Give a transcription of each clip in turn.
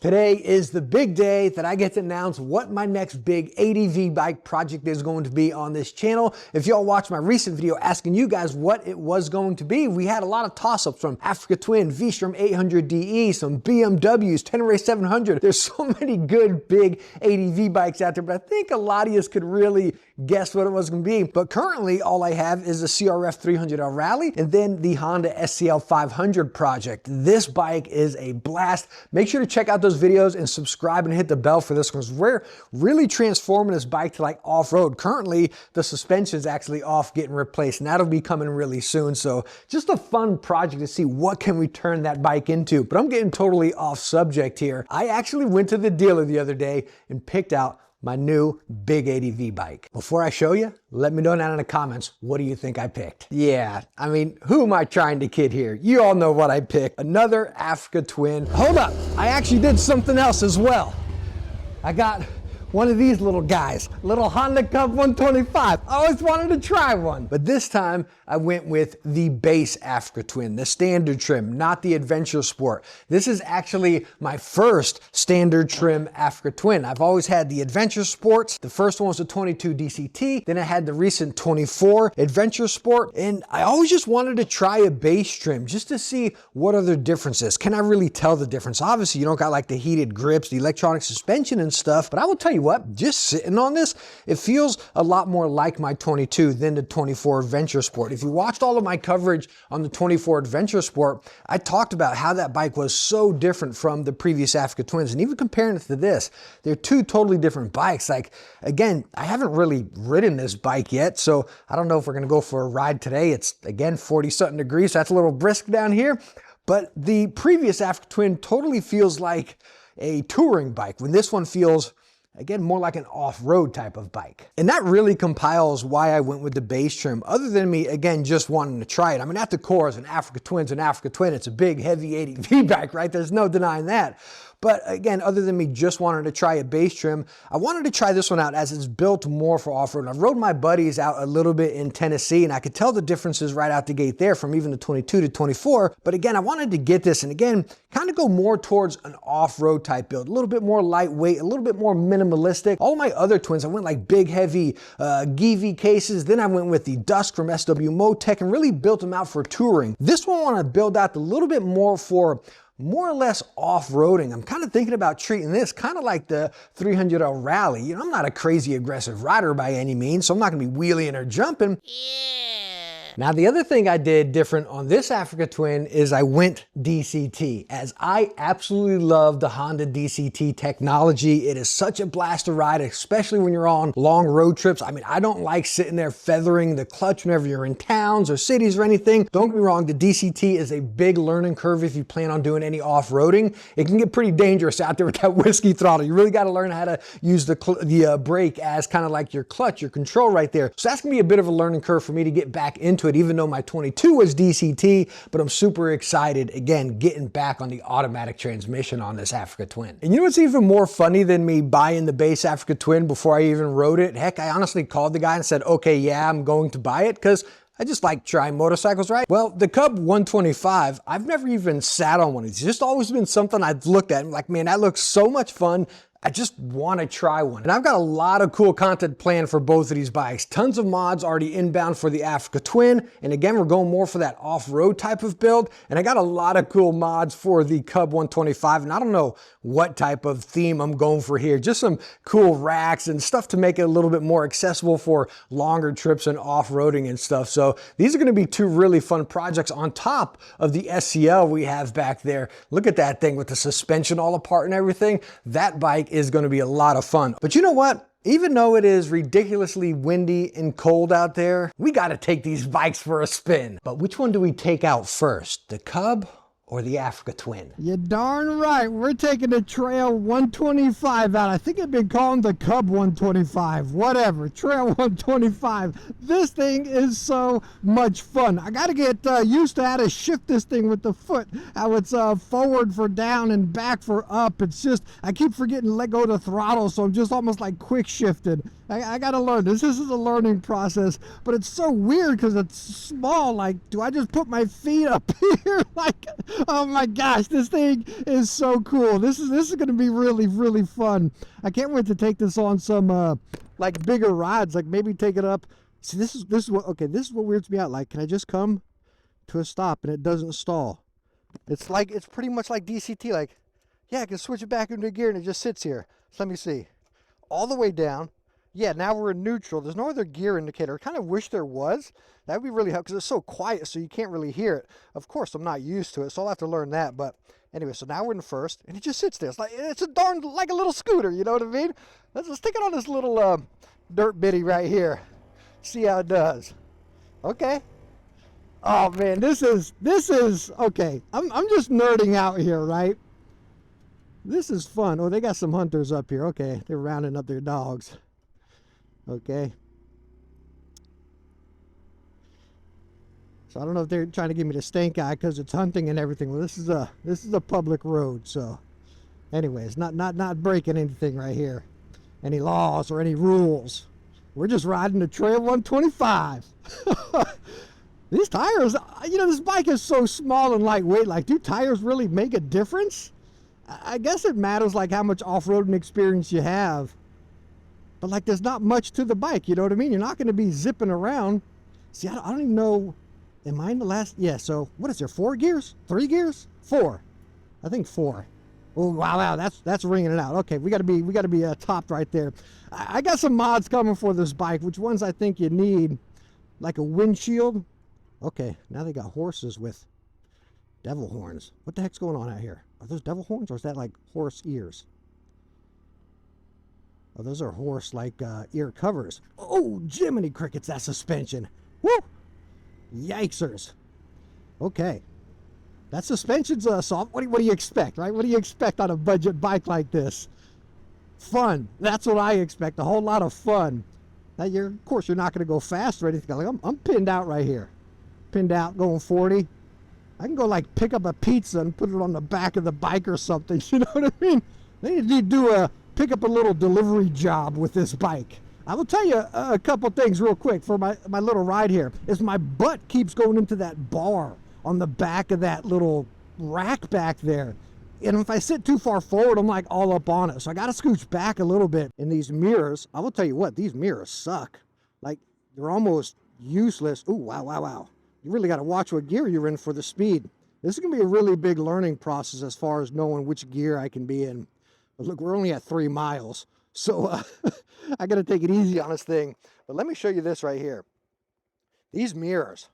Today is the big day that I get to announce what my next big ADV bike project is going to be on this channel. If y'all watched my recent video asking you guys what it was going to be, we had a lot of toss-ups from Africa Twin, V-Strom 800DE, some BMWs, Tenere 700. There's so many good big ADV bikes out there, but I think a lot of you could really guess what it was going to be. But currently, all I have is the CRF 300L Rally and then the Honda SCL 500 project. This bike is a blast. Make sure to check out those videos and subscribe and hit the bell for this one, because we're really transforming this bike to like off-road. Currently, the suspension is actually off, getting replaced, and that'll be coming really soon. So just a fun project to see what can we turn that bike into. But I'm getting totally off subject here. I actually went to the dealer the other day and picked out my new big ADV bike. Before I show you, let me know down in the comments, what do you think I picked? Yeah, I mean, who am I trying to kid here? You all know what I picked. Another Africa Twin. Hold up, I actually did something else as well. I got one of these little guys, little Honda Cub 125. I always wanted to try one. But this time I went with the base Africa Twin, the standard trim, not the Adventure Sport. This is actually my first standard trim Africa Twin. I've always had the Adventure Sports. The first one was the 22 DCT. Then I had the recent 24 Adventure Sport. And I always just wanted to try a base trim just to see what other differences. Can I really tell the difference? Obviously, you don't got like the heated grips, the electronic suspension and stuff, but I will tell you what, just sitting on this, it feels a lot more like my 22 than the 24 Adventure Sport. If you watched all of my coverage on the 24 Adventure Sport, I talked about how that bike was so different from the previous Africa Twins, and even comparing it to this, they're two totally different bikes. Like, again, I haven't really ridden this bike yet, so I don't know if we're gonna go for a ride today. It's, again, 40-something degrees, so that's a little brisk down here, but the previous Africa Twin totally feels like a touring bike, when this one feels, again, more like an off-road type of bike. And that really compiles why I went with the base trim, other than me, again, just wanting to try it. I mean, at the core, as an Africa Twin's an Africa Twin. It's a big, heavy ADV bike, right? There's no denying that. But again, other than me just wanting to try a base trim, I wanted to try this one out as it's built more for off-road. I've rode my buddies out a little bit in Tennessee, and I could tell the differences right out the gate there from even the 22 to 24. But again, I wanted to get this and again, kind of go more towards an off-road type build, a little bit more lightweight, a little bit more minimalistic. All my other twins, I went like big, heavy Givi cases. Then I went with the Dusk from SW Motec and really built them out for touring. This one I want to build out a little bit more for more or less off-roading. I'm kind of thinking about treating this kind of like the 300L Rally. You know, I'm not a crazy aggressive rider by any means, so I'm not gonna be wheeling or jumping. Now, the other thing I did different on this Africa Twin is I went DCT, as I absolutely love the Honda DCT technology. It is such a blast to ride, especially when you're on long road trips. I mean, I don't like sitting there feathering the clutch whenever you're in towns or cities or anything. Don't get me wrong, the DCT is a big learning curve if you plan on doing any off-roading. It can get pretty dangerous out there with that whiskey throttle. You really got to learn how to use the brake as kind of like your clutch, your control right there. So that's gonna be a bit of a learning curve for me to get back into it, even though my 22 was DCT, but I'm super excited, again, getting back on the automatic transmission on this Africa Twin. And you know what's even more funny than me buying the base Africa Twin before I even rode it? Heck, I honestly called the guy and said, okay, yeah, I'm going to buy it, because I just like trying motorcycles, right? Well, the Cub 125, I've never even sat on one. It's just always been something I've looked at and like, man, that looks so much fun. I just want to try one. And I've got a lot of cool content planned for both of these bikes. Tons of mods already inbound for the Africa Twin. And again, we're going more for that off-road type of build. And I got a lot of cool mods for the Cub 125. And I don't know what type of theme I'm going for here. Just some cool racks and stuff to make it a little bit more accessible for longer trips and off-roading and stuff. So these are going to be two really fun projects on top of the SCL we have back there. Look at that thing with the suspension all apart and everything. That bike is going to be a lot of fun. But you know what? Even though it is ridiculously windy and cold out there, we got to take these bikes for a spin. But which one do we take out first? The Cub or the Africa Twin? You're darn right. We're taking the Trail 125 out. I think I've been calling the Cub 125. Whatever. Trail 125. This thing is so much fun. I got to get used to how to shift this thing with the foot. How it's forward for down and back for up. It's just, I keep forgetting to let go of the throttle, so I'm just almost like quick shifted. I got to learn this. This is a learning process, but it's so weird because it's small. Like, do I just put my feet up here? Like, Oh my gosh, this thing is so cool. This is going to be really, really fun. I can't wait to take this on some like bigger rides, like maybe take it up. See, this is what, okay, this is what weirds me out. Like, can I just come to a stop and it doesn't stall? It's pretty much like DCT. Like, yeah, I can switch it back into gear and it just sits here. So let me see. All the way down. Yeah, now we're in neutral. There's no other gear indicator. I kind of wish there was. That would be really helpful because it's so quiet, so you can't really hear it. Of course, I'm not used to it, so I'll have to learn that. But anyway, so now we're in first, and it just sits there. It's a darn like a little scooter. You know what I mean? Let's stick it on this little dirt bitty right here. See how it does. Okay. Oh man, this is okay. I'm just nerding out here, right? This is fun. Oh, they got some hunters up here. Okay, they're rounding up their dogs. Okay. So I don't know if they're trying to give me the stink eye because it's hunting and everything. Well, this is a public road, so anyways, not breaking anything right here, any laws or any rules. We're just riding the Trail 125. These tires, you know, this bike is so small and lightweight. Like, do tires really make a difference? I guess it matters like how much off-roading experience you have. But like, there's not much to the bike, you know what I mean? You're not going to be zipping around. See, I don't even know. Am I in the last? Yeah, so what is there, 4 gears? 3 gears? 4. I think 4. Oh, wow, that's ringing it out. Okay, we got to be topped right there. I got some mods coming for this bike. Which ones I think you need? Like a windshield. Okay, now they got horses with devil horns. What the heck's going on out here? Are those devil horns or is that like horse ears? Oh, those are horse like ear covers. Oh, Jiminy Crickets, that suspension. Woo! Yikesers. Okay. That suspension's soft. What do you expect, right? What do you expect on a budget bike like this? Fun. That's what I expect. A whole lot of fun. Now, of course, you're not going to go fast or anything. Like, I'm pinned out right here. Pinned out, going 40. I can go like pick up a pizza and put it on the back of the bike or something. You know what I mean? They need to do pick up a little delivery job with this bike. I will tell you a couple things real quick for my little ride here. Is my butt keeps going into that bar on the back of that little rack back there. And if I sit too far forward, I'm like all up on it. So I got to scooch back a little bit. In these mirrors, I will tell you what, these mirrors suck. Like, they're almost useless. Ooh, wow, wow, wow. You really got to watch what gear you're in for the speed. This is going to be a really big learning process as far as knowing which gear I can be in. But look, we're only at 3 miles. So I got to take it easy on this thing. But let me show you this right here. These mirrors,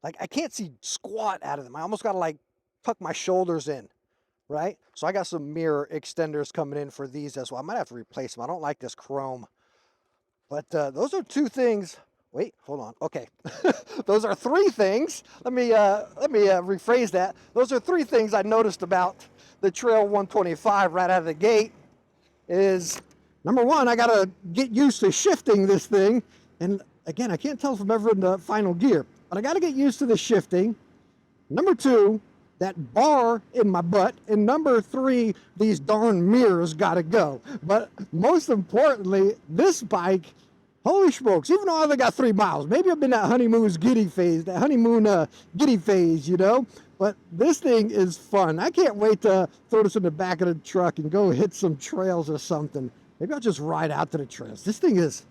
like, I can't see squat out of them. I almost got to like tuck my shoulders in, right? So I got some mirror extenders coming in for these as well. I might have to replace them. I don't like this chrome. But those are 2 things. Wait, hold on. Okay. Those are 3 things. Let me rephrase that. Those are 3 things I noticed about the Trail 125 right out of the gate. Is number 1, I got to get used to shifting this thing. And again, I can't tell if I'm ever in the final gear, but I got to get used to the shifting. Number 2, that bar in my butt. And number 3, these darn mirrors got to go. But most importantly, this bike, holy smokes, even though I only got 3 miles, maybe I've been that honeymoon giddy phase, you know? But this thing is fun. I can't wait to throw this in the back of the truck and go hit some trails or something. Maybe I'll just ride out to the trails. This thing is,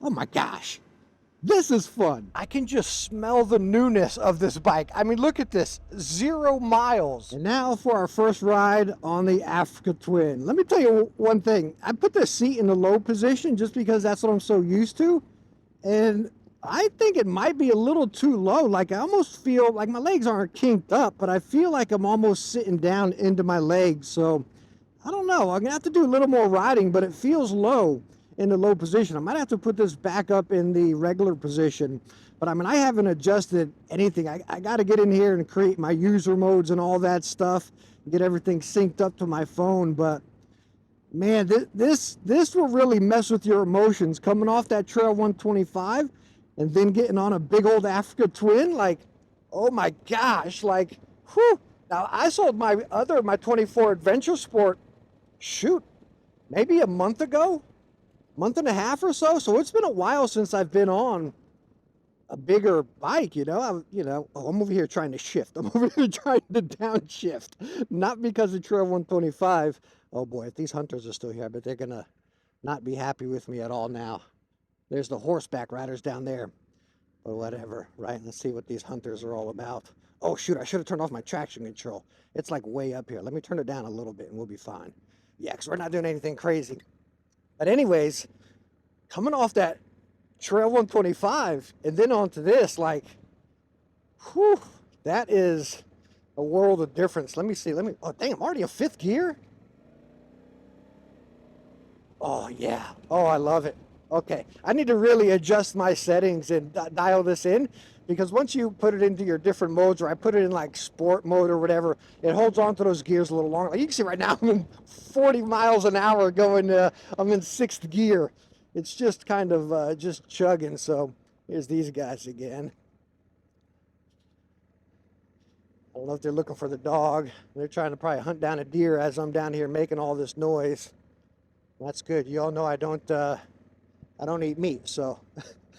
oh my gosh, this is fun. I can just smell the newness of this bike. I mean, look at this, 0 miles. And now for our first ride on the Africa Twin. Let me tell you one thing. I put the seat in the low position just because that's what I'm so used to. And I think it might be a little too low. Like, I almost feel like my legs aren't kinked up, but I feel like I'm almost sitting down into my legs. So I don't know. I'm gonna have to do a little more riding, but it feels low in the low position. I might have to put this back up in the regular position. But I mean, I haven't adjusted anything. I got to get in here and create my user modes and all that stuff, get everything synced up to my phone. But man, this will really mess with your emotions coming off that Trail 125 and then getting on a big old Africa Twin. Like, oh my gosh, like, whew. Now, I sold my 24 Adventure Sport, shoot, maybe a month ago, month and a half or so. So it's been a while since I've been on a bigger bike, you know. I'm over here trying to shift. I'm over here trying to downshift. Not because of Trail 125. Oh boy, if these hunters are still here, but they're gonna not be happy with me at all now. There's the horseback riders down there. Or whatever, right? Let's see what these hunters are all about. Oh shoot, I should have turned off my traction control. It's like way up here. Let me turn it down a little bit and we'll be fine. Yeah, because we're not doing anything crazy. But anyways, coming off that Trail 125 and then onto this, like, whew, that is a world of difference. Let me see. Oh, dang, I'm already in fifth gear? Oh, yeah. Oh, I love it. Okay, I need to really adjust my settings and dial this in, because once you put it into your different modes, or I put it in like sport mode or whatever, it holds on to those gears a little longer. Like you can see right now, I'm in 40 miles an hour going, I'm in sixth gear. It's just kind of just chugging. So here's these guys again. I don't know if they're looking for the dog. They're trying to probably hunt down a deer as I'm down here making all this noise. That's good. You all know I don't eat meat, so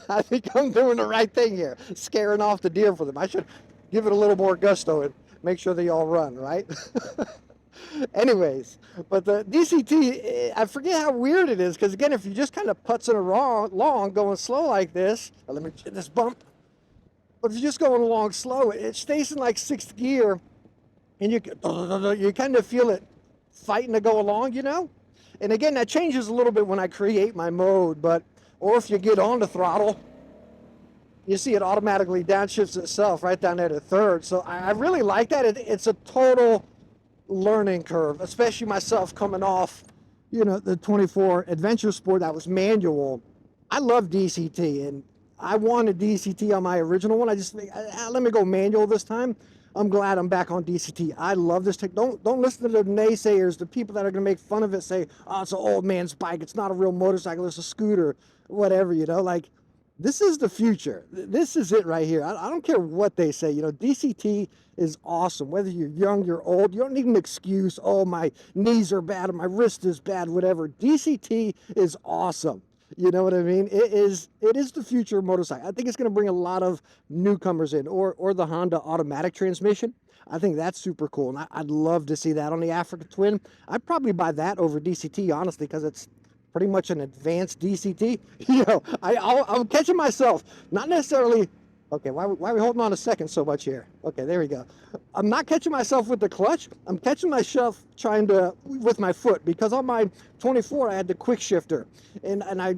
I think I'm doing the right thing here, scaring off the deer for them. I should give it a little more gusto and make sure they all run, right? Anyways, but the DCT, I forget how weird it is, because again, if you're just kind of putzing along, going slow like this, let me get this bump, but if you're just going along slow, it stays in like sixth gear, and you kind of feel it fighting to go along, you know? And again, that changes a little bit when I create my mode, or if you get on the throttle, you see it automatically downshifts itself right down there to third. So I really like that. It's a total learning curve, especially myself coming off, the 24 Adventure Sport that was manual. I love DCT, and I wanted DCT on my original one. I just think, let me go manual this time. I'm glad I'm back on DCT. I love this tech. Don't listen to the naysayers, the people that are going to make fun of it, say, oh, it's an old man's bike. It's not a real motorcycle. It's a scooter, whatever, like, this is the future. This is it right here. I don't care what they say. DCT is awesome. Whether you're young, you're old, you don't need an excuse. Oh, my knees are bad or my wrist is bad, whatever. DCT is awesome. You know what I mean? It is the future of motorcycle. I think it's going to bring a lot of newcomers in, or the Honda automatic transmission. I think that's super cool, and I'd love to see that on the Africa Twin. I'd probably buy that over DCT, honestly, because it's pretty much an advanced DCT. I'm catching myself, not necessarily. Okay, why are we holding on a second so much here? Okay, there we go. I'm not catching myself with the clutch. I'm catching myself with my foot, because on my 24, I had the quick shifter. And I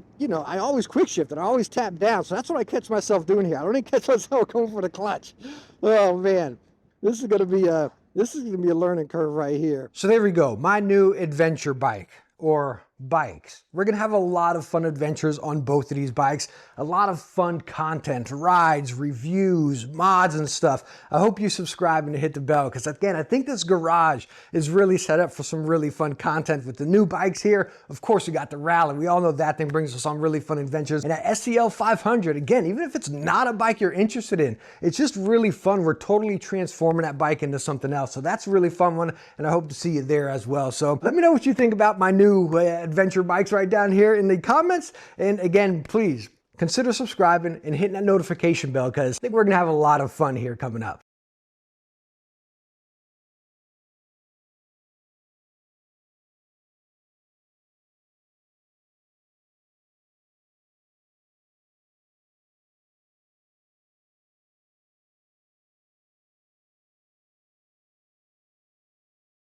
always quick shifted. I always tap down. So that's what I catch myself doing here. I don't even catch myself going for the clutch. Oh, man. This is going to be a learning curve right here. So there we go. My new adventure bike, or bikes. We're gonna have a lot of fun adventures on both of these bikes, a lot of fun content, rides, reviews, mods and stuff. I hope you subscribe and hit the bell, because again, I think this garage is really set up for some really fun content with the new bikes here. Of course, we got the Rally. We all know that thing brings us on really fun adventures. And that SCL 500, again, even if it's not a bike you're interested in, it's just really fun. We're totally transforming that bike into something else. So that's a really fun one, and I hope to see you there as well. So let me know what you think about my new adventure bikes right down here in the comments. And again, please consider subscribing and hitting that notification bell, because I think we're gonna have a lot of fun here coming up.